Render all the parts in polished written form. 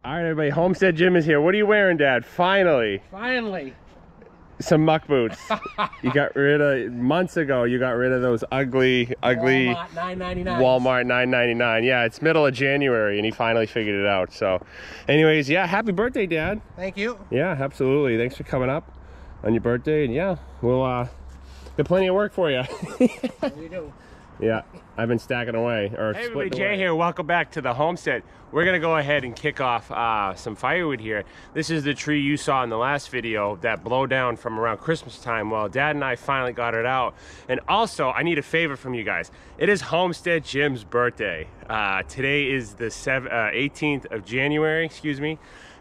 All right, everybody, Homestead Jim is here. What are you wearing, Dad? Finally. Finally. Some muck boots. You got rid of, months ago, you got rid of those ugly Walmart $9.99. Walmart $9.99. Yeah, it's middle of January and he finally figured it out. So anyways, yeah, happy birthday, Dad. Thank you. Yeah, absolutely. Thanks for coming up on your birthday. And yeah, we'll got plenty of work for you. You do. Yeah, I've been stacking away. Hey everybody, Jay here. Welcome back to the Homestead. We're gonna go ahead and kick off some firewood here. This is the tree you saw in the last video that blew down from around Christmas time. Well, Dad and I finally got it out. And also, I need a favor from you guys. It is Homestead Jim's birthday. Today is the 18th of January, excuse me.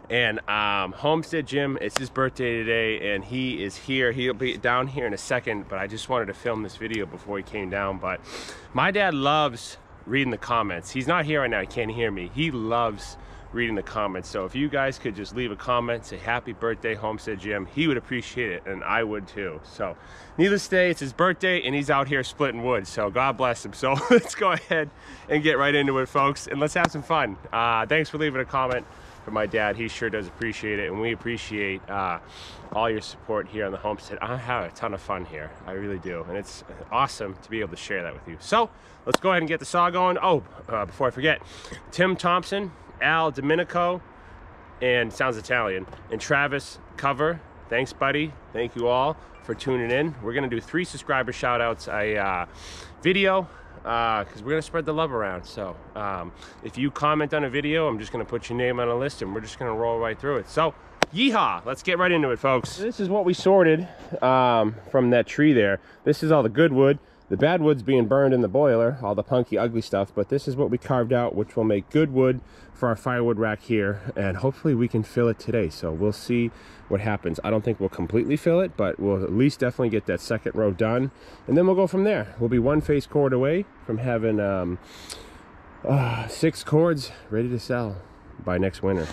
And Homestead Jim, it's his birthday today and he is here. He'll be down here in a second, but I just wanted to film this video before he came down. But my dad loves reading the comments. He's not here right now, he can't hear me. He loves reading the comments. So if you guys could just leave a comment, say happy birthday Homestead Jim, he would appreciate it and I would too. So needless to say, it's his birthday and he's out here splitting wood, so God bless him. So let's go ahead and get right into it, folks, and let's have some fun. Thanks for leaving a comment for my dad. He sure does appreciate it, and we appreciate all your support here on the Homestead. I have a ton of fun here, I really do, and it's awesome to be able to share that with you. So let's go ahead and get the saw going. Oh, before I forget, Tim Thompson, Al Domenico, and sounds Italian, and Travis Cover, thanks buddy, thank you all for tuning in. We're gonna do 3 subscriber shout outs, a video, because we're gonna spread the love around. So if you comment on a video, I'm just gonna put your name on a list and we're just gonna roll right through it. So yeehaw, let's get right into it, folks. This is what we sorted from that tree there. This is all the good wood. The bad wood's being burned in the boiler, all the punky ugly stuff, but this is what we carved out, which will make good wood for our firewood rack here, and hopefully we can fill it today. So we'll see what happens. I don't think we'll completely fill it, but we'll at least definitely get that second row done, and then we'll go from there. We'll be 1 face cord away from having 6 cords ready to sell by next winter.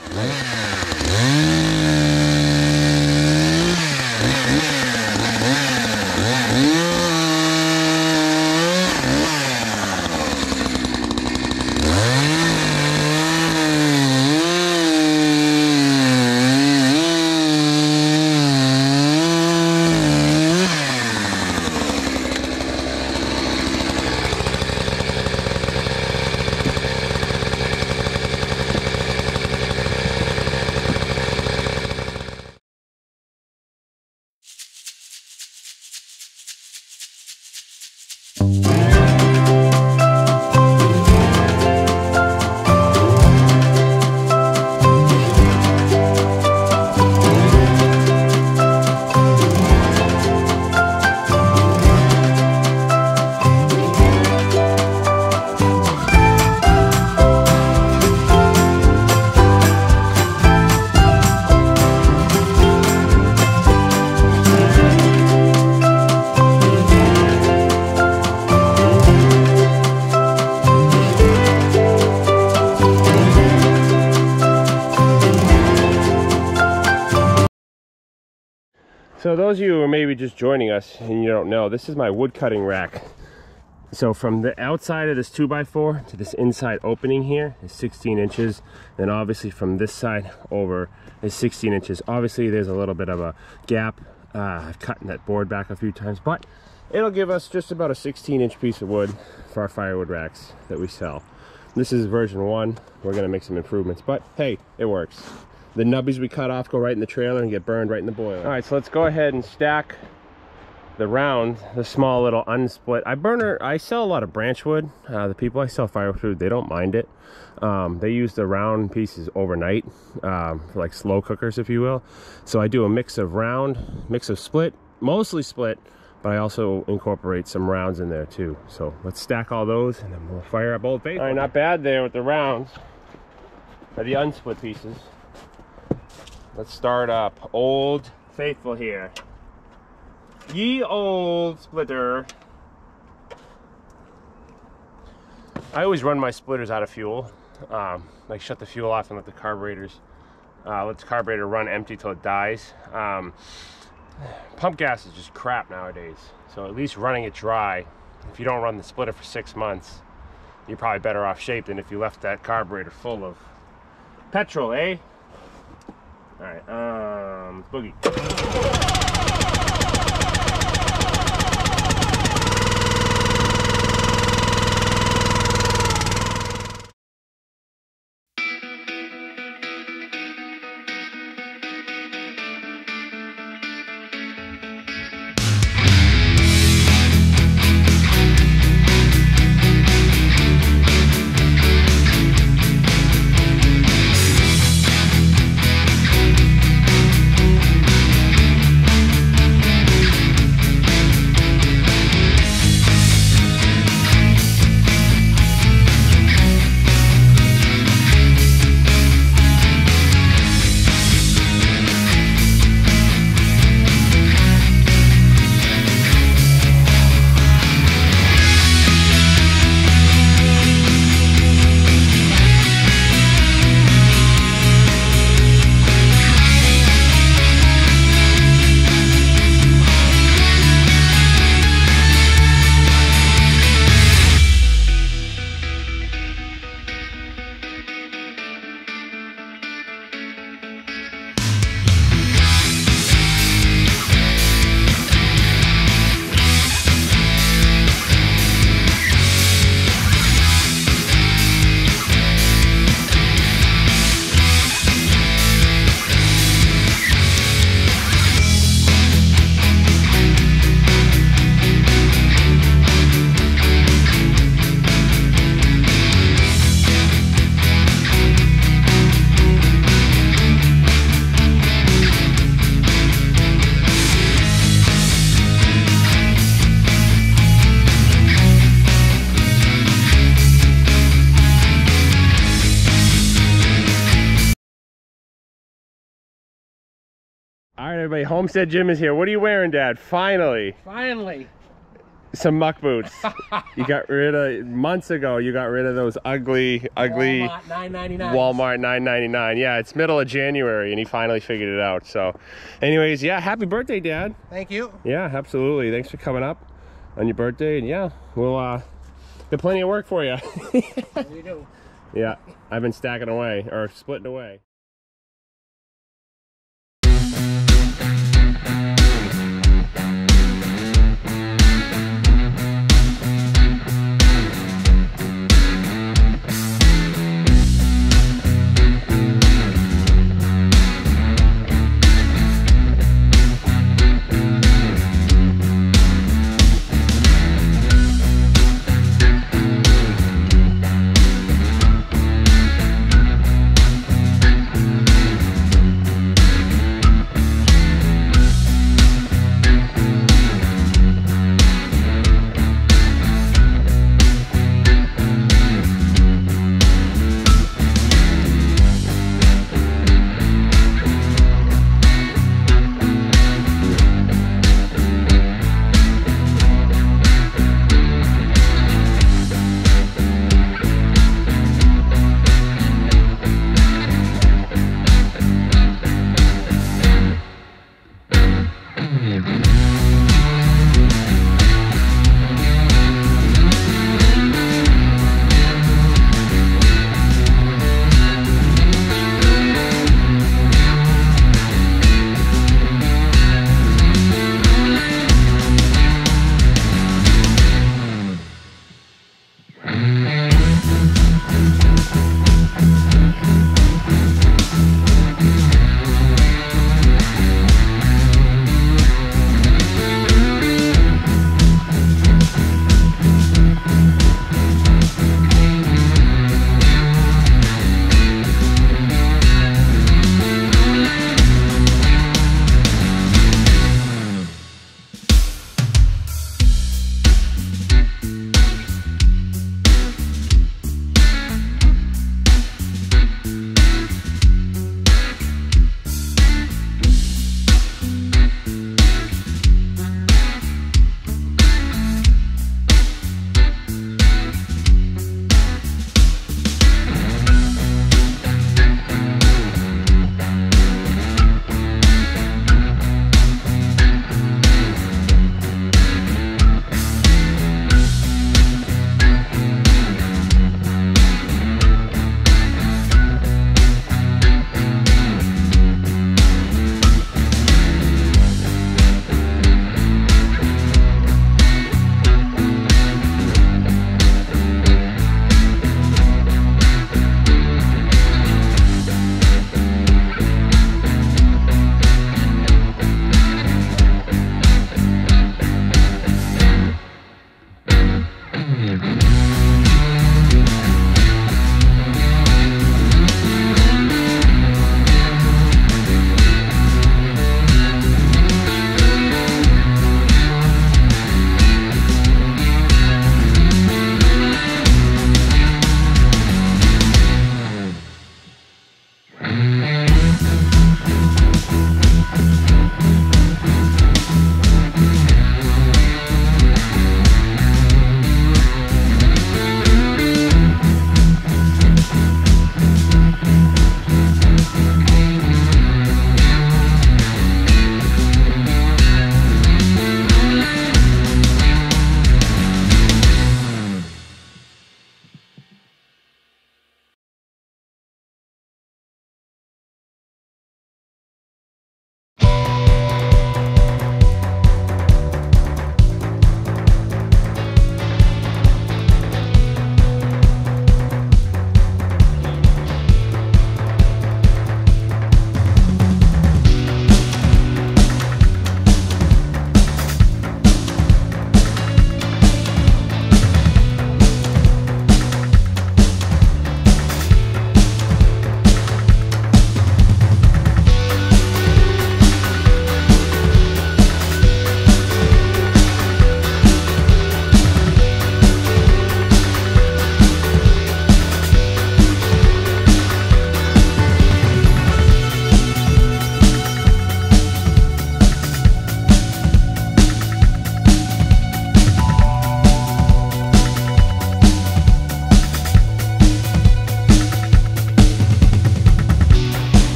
So those of you who are maybe just joining us and you don't know, this is my wood cutting rack. So from the outside of this 2x4 to this inside opening here is 16 inches. Then obviously from this side over is 16 inches. Obviously there's a little bit of a gap. I've cut that board back a few times, but it'll give us just about a 16-inch piece of wood for our firewood racks that we sell. This is version 1. We're gonna make some improvements, but hey, it works. The nubbies we cut off go right in the trailer and get burned right in the boiler. All right, so let's go ahead and stack the round, the small little unsplit. I sell a lot of branch wood. The people I sell firewood, they don't mind it. They use the round pieces overnight, for like slow cookers, if you will. So I do a mix of round, mix of split, mostly split, but I also incorporate some rounds in there too. So let's stack all those and then we'll fire up Old Faithful. All right, not bad there with the rounds, or the unsplit pieces. Let's start up Old Faithful here. Ye old splitter. I always run my splitters out of fuel. Like shut the fuel off and let the carburetors, let the carburetor run empty till it dies. Pump gas is just crap nowadays. So at least running it dry. If you don't run the splitter for 6 months, you're probably better off shape than if you left that carburetor full of Petrol, eh? All right, boogie. All right, everybody, Homestead Jim is here. What are you wearing, Dad? Finally. Finally. Some muck boots. You got rid of, months ago, you got rid of those ugly Walmart $9.99. Walmart $9.99. Yeah, it's middle of January, and he finally figured it out. So, anyways, yeah, happy birthday, Dad. Thank you. Yeah, absolutely. Thanks for coming up on your birthday. And yeah, we'll got plenty of work for you. You do. Yeah, I've been stacking away, or splitting away.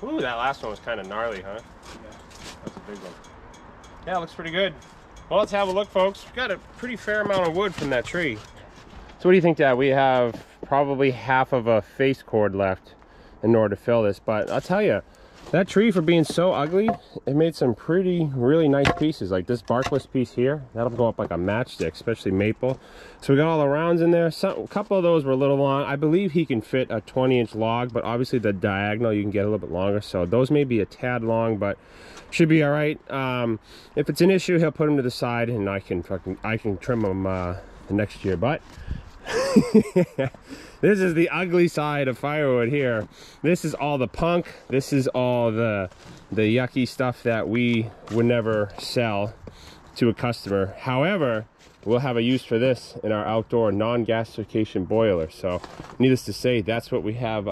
Ooh, that last one was kind of gnarly, huh? Yeah. That's a big one. Yeah, it looks pretty good. Well, let's have a look, folks. We've got a pretty fair amount of wood from that tree. So what do you think, Dad? We have probably half of a face cord left in order to fill this, but I'll tell you, that tree, for being so ugly, it made some really nice pieces. Like this barkless piece here, that'll go up like a matchstick, especially maple. So we got all the rounds in there. A couple of those were a little long. I believe he can fit a 20-inch log, but obviously the diagonal you can get a little bit longer. So those may be a tad long, but should be all right. If it's an issue, he'll put them to the side, and I can trim them next year. But this is the ugly side of firewood here. This is all the punk. This is all the yucky stuff that we would never sell to a customer. However, we'll have a use for this in our outdoor non-gasification boiler. So needless to say, that's what we have.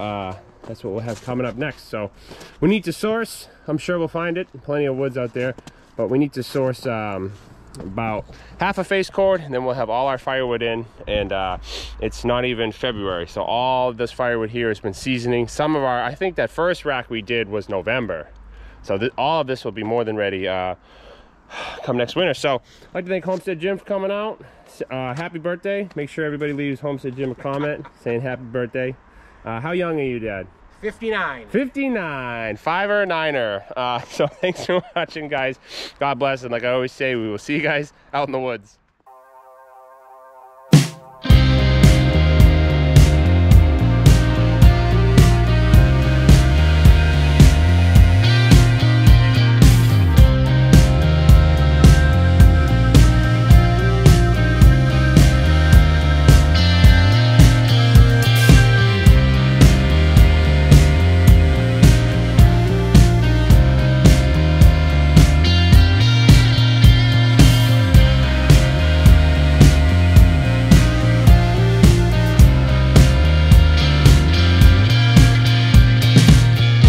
That's what we'll have coming up next. So we need to source. I'm sure we'll find it. Plenty of woods out there, but we need to source about half a face cord, and then we'll have all our firewood in. And it's not even February, so all this firewood here has been seasoning. Some of our, I think that first rack we did was November, so all of this will be more than ready come next winter. So I'd like to thank Homestead Jim for coming out. Happy birthday. Make sure everybody leaves Homestead Jim a comment saying happy birthday. How young are you, Dad? 59. 59, 5er, 9er. So thanks for watching, guys. God bless, and like I always say, we will see you guys out in the woods.